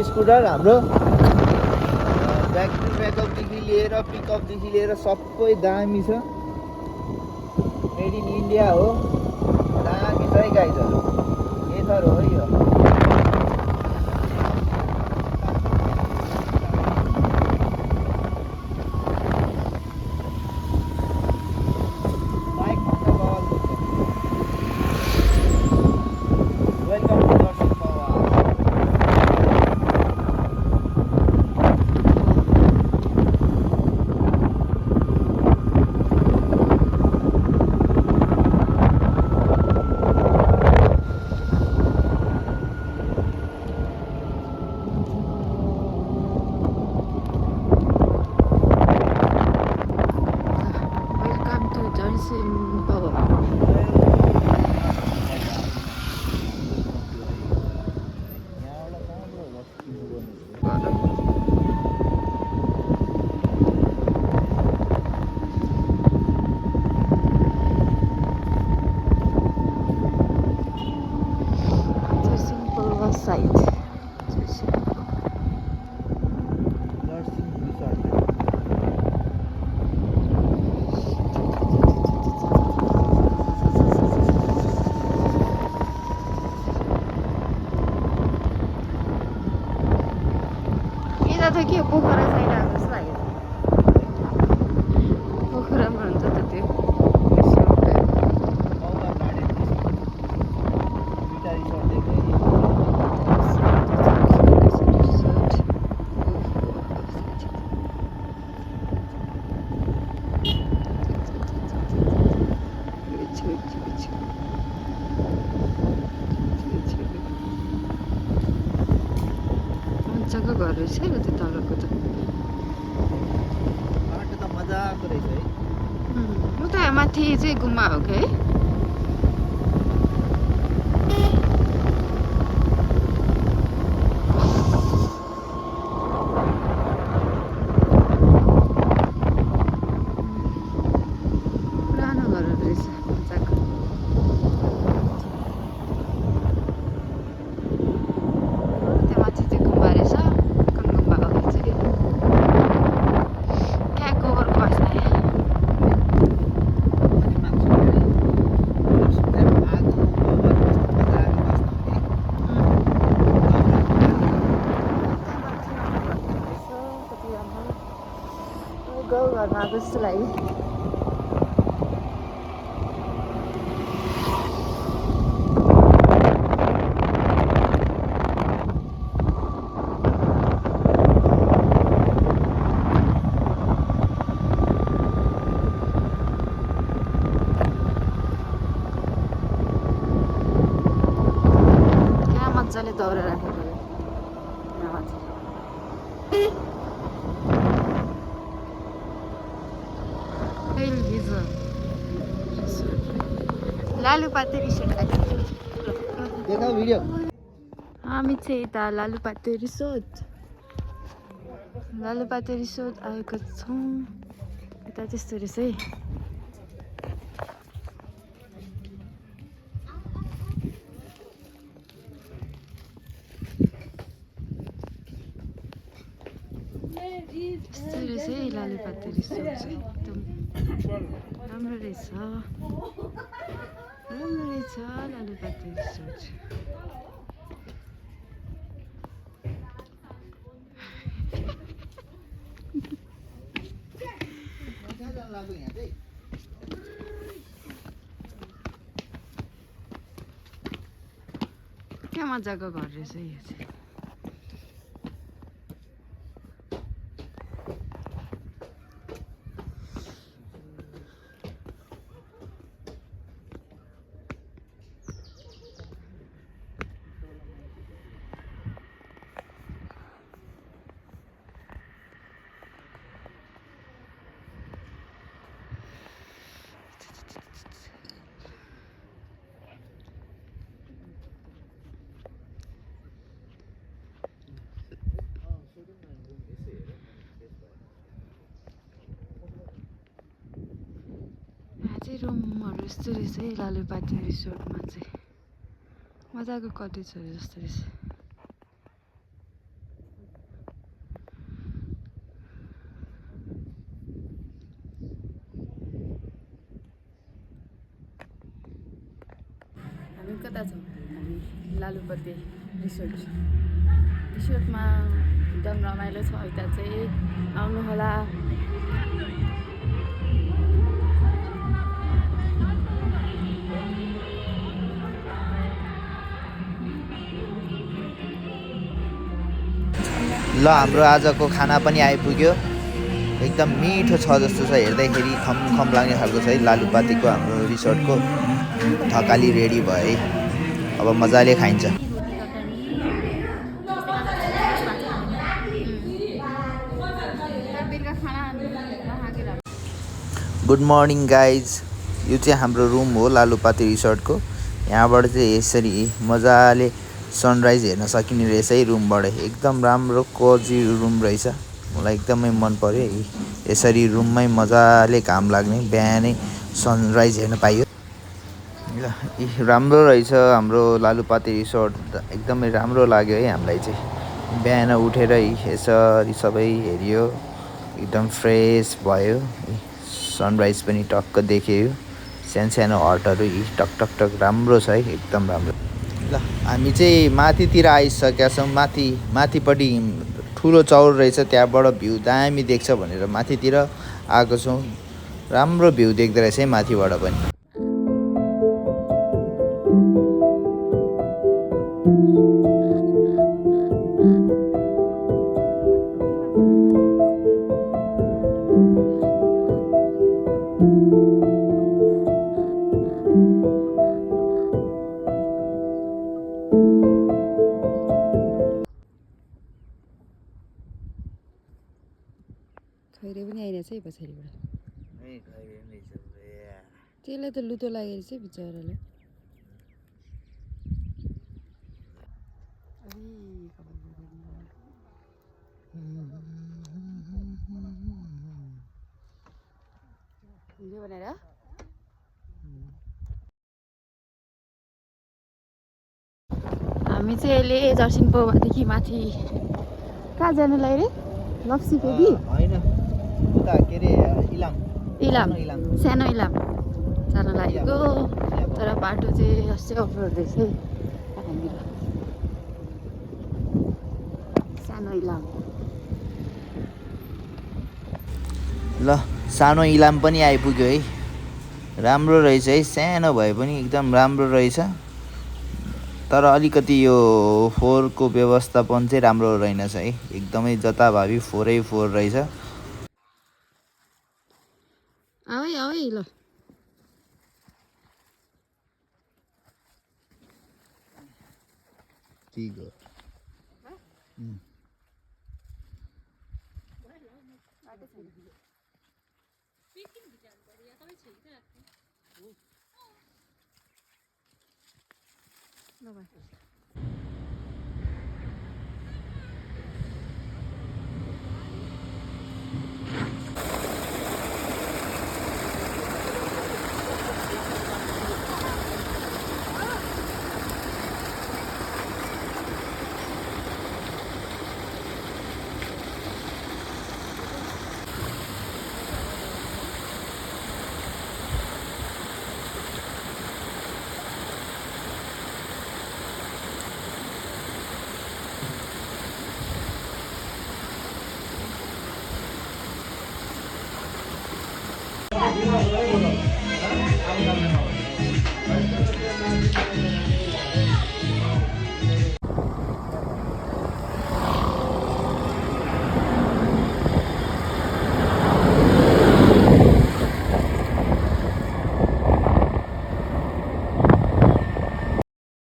scooter हाम्रो battery ब्याकअपदेखि लिएर पिकअपदेखि लिएर सबै दामी छ मेड इन इन्डिया हो दामी छ है गाइजहरू एथर हो है यो के पोखरा साइड आएको जस्तो लाग्यो पोखरामा हुन्छ त त्यो मजाको घर रहेछ है त्यो तलको त बाटो त मजाको रहेछ है उता माथि चाहिँ गुम्बा हो कि है पुरानो घरहरू रहेछ मजाको त्यहाँ माथि चाहिँ गुम्बा रहेछ कुन गुम्बा हो चाहिँ क्या गोबर बसाए गाउँघरमा आएको जस्तो लाग्यो क्या मजाले दौरा राख्नु पऱ्यो यहाँ माथि लालुपाते रिसोर्ट आएको देखा भिडियो हामी चाहिँ यता लालुपाते रिसोर्ट आएको छौँ यता त्यस्तो रहेछ है यस्तो रहेछ है लालुपाते रिसोर्ट चाहिँ एकदम राम्रो रहेछ लालुपाते रिसोर्ट क्या मजाको घर रहेछ यो चाहिँ रुमहरू यस्तो रहेछ है लालुपाते रिसोर्टमा चाहिँ मजाको कटेजहरू जस्तो रहेछ हामी कता छौँ हामी लालुपाते रिसोर्टमा एकदम रमाइलो छ यता चाहिँ आउनु होला ल हाम्रो आजको खाना पनि आइपुग्यो एकदम मिठो छ जस्तो छ हेर्दाखेरि खम लाग्ने खालको छ है लालुपातेको हाम्रो रिसोर्टको थकाली रेडी भयो है अब मजाले खाइन्छ गुड मर्निङ गाइज यो चाहिँ हाम्रो रुम हो लालुपाते रिसोर्टको यहाँबाट चाहिँ यसरी मजाले सनराइज हेर्न सकिने रहेछ है रुमबाट एकदम राम्रो कोजी रुम रहेछ मलाई एकदमै मन पर्यो यसरी रुममै मजाले घाम लाग्ने बिहानै सनराइज हेर्न पाइयो ल राम्रो रहेछ हाम्रो लालुपाते रिसोर्ट एकदमै राम्रो लाग्यो है हामीलाई चाहिँ बिहान उठेर यसरी सबै हेरियो एकदम फ्रेस भयो सनराइज पनि टक्क देख्यो सानो हटहरू टक टक टक राम्रो छ है एकदम राम्रो ल हामी चाहिँ माथितिर आइसकेका छौँ माथिपट्टि ठुलो चौर रहेछ त्यहाँबाट भ्यू दामी देख्छ भनेर माथितिर आएको छौँ राम्रो भ्यू देख्दो रहेछ है माथिबाट पनि खैरे पनि आइरहेछ है पछाडिबाट त्यसलाई त लुतो लागेको रहेछ बिचरालाई भनेर हामी चाहिँ अहिले जर्सिनपोदेखि माथि कहाँ जानुलाई रे लप्सी फेरि होइन उता के अरे इलाम सानो इलाम जान लागेको तर बाटो चाहिँ अस्ति अफरोड रहेछ है यहाँनिर सानो इलाम ल सानो इलाम पनि आइपुग्यो है राम्रो रहेछ है सानो भए पनि एकदम राम्रो रहेछ तर अलिकति यो फोहोरको व्यवस्थापन चाहिँ राम्रो रहेनछ है एकदमै जताभावी 4x4 रहेछ आऊ है ल ठीक हो ल